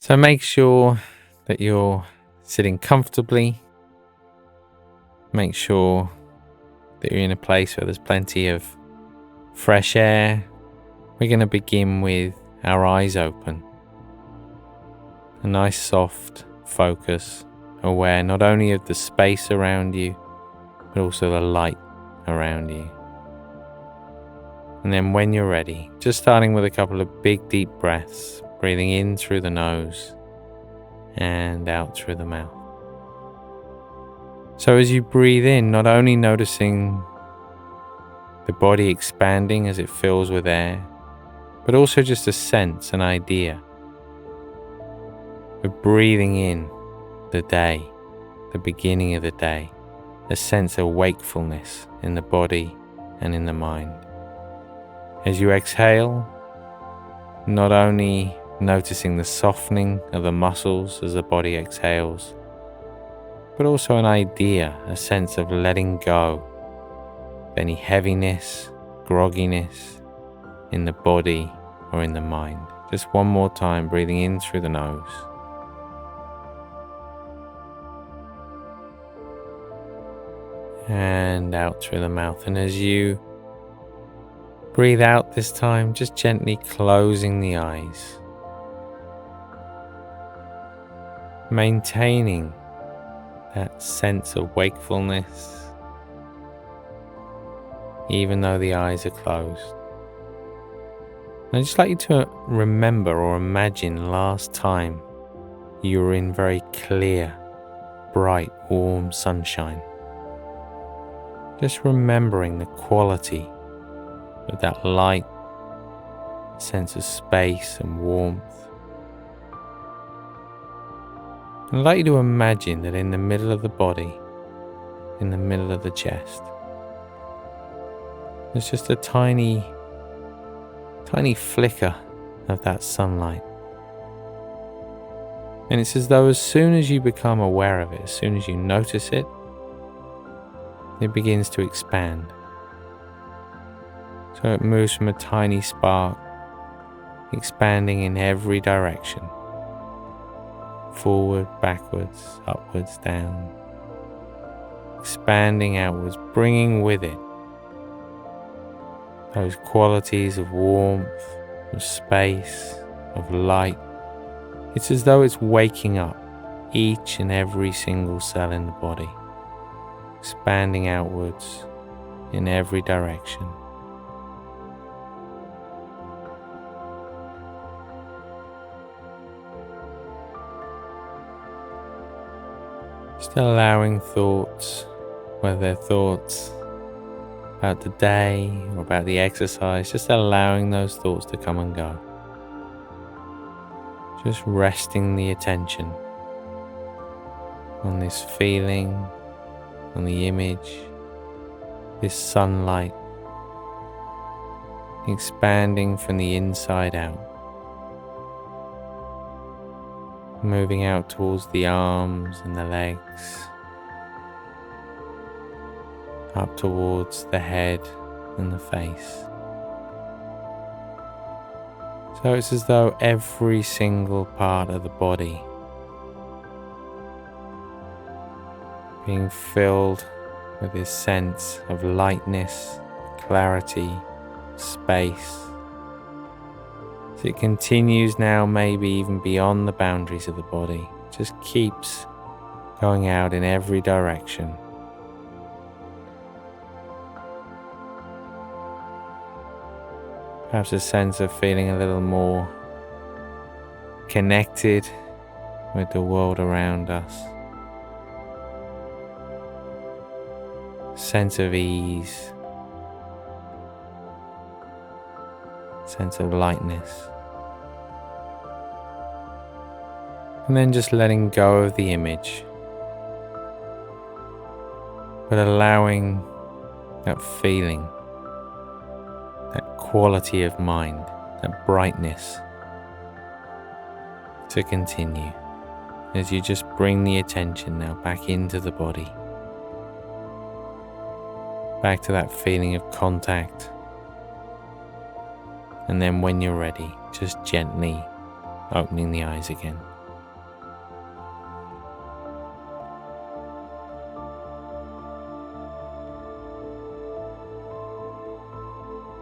So make sure that you're sitting comfortably. Make sure that you're in a place where there's plenty of fresh air. We're going to begin with our eyes open. A nice soft focus, aware not only of the space around you, but also the light around you. And then when you're ready, just starting with a couple of big deep breaths, breathing in through the nose and out through the mouth. So as you breathe in, not only noticing the body expanding as it fills with air, but also just a sense, an idea of breathing in the day, the beginning of the day, a sense of wakefulness in the body and in the mind. As you exhale, not only noticing the softening of the muscles as the body exhales, but also an idea, a sense of letting go of any heaviness, grogginess in the body or in the mind. Just one more time, breathing in through the nose. And out through the mouth. And as you breathe out this time, just gently closing the eyes, maintaining that sense of wakefulness, even though the eyes are closed. And I'd just like you to remember or imagine last time you were in very clear, bright, warm sunshine. Just remembering the quality of that light, sense of space and warmth. And I'd like you to imagine that in the middle of the body, in the middle of the chest, there's just a tiny flicker of that sunlight. And it's as though as soon as you become aware of it, as soon as you notice it, it begins to expand. So it moves from a tiny spark, expanding in every direction. Forward, backwards, upwards, down. Expanding outwards, bringing with it those qualities of warmth, of space, of light. It's as though it's waking up each and every single cell in the body, expanding outwards in every direction. Just allowing thoughts, whether they're thoughts about the day or about the exercise, just allowing those thoughts to come and go. Just resting the attention on this feeling, on the image, this sunlight, expanding from the inside out, moving out towards the arms and the legs, up towards the head and the face. So it's as though every single part of the body being filled with this sense of lightness, clarity, space. So it continues now, maybe even beyond the boundaries of the body, just keeps going out in every direction. Perhaps a sense of feeling a little more connected with the world around us. Sense of ease, sense of lightness. And then just letting go of the image, but allowing that feeling, that quality of mind, that brightness to continue as you just bring the attention now back into the body, back to that feeling of contact. And then when you're ready, just gently opening the eyes again.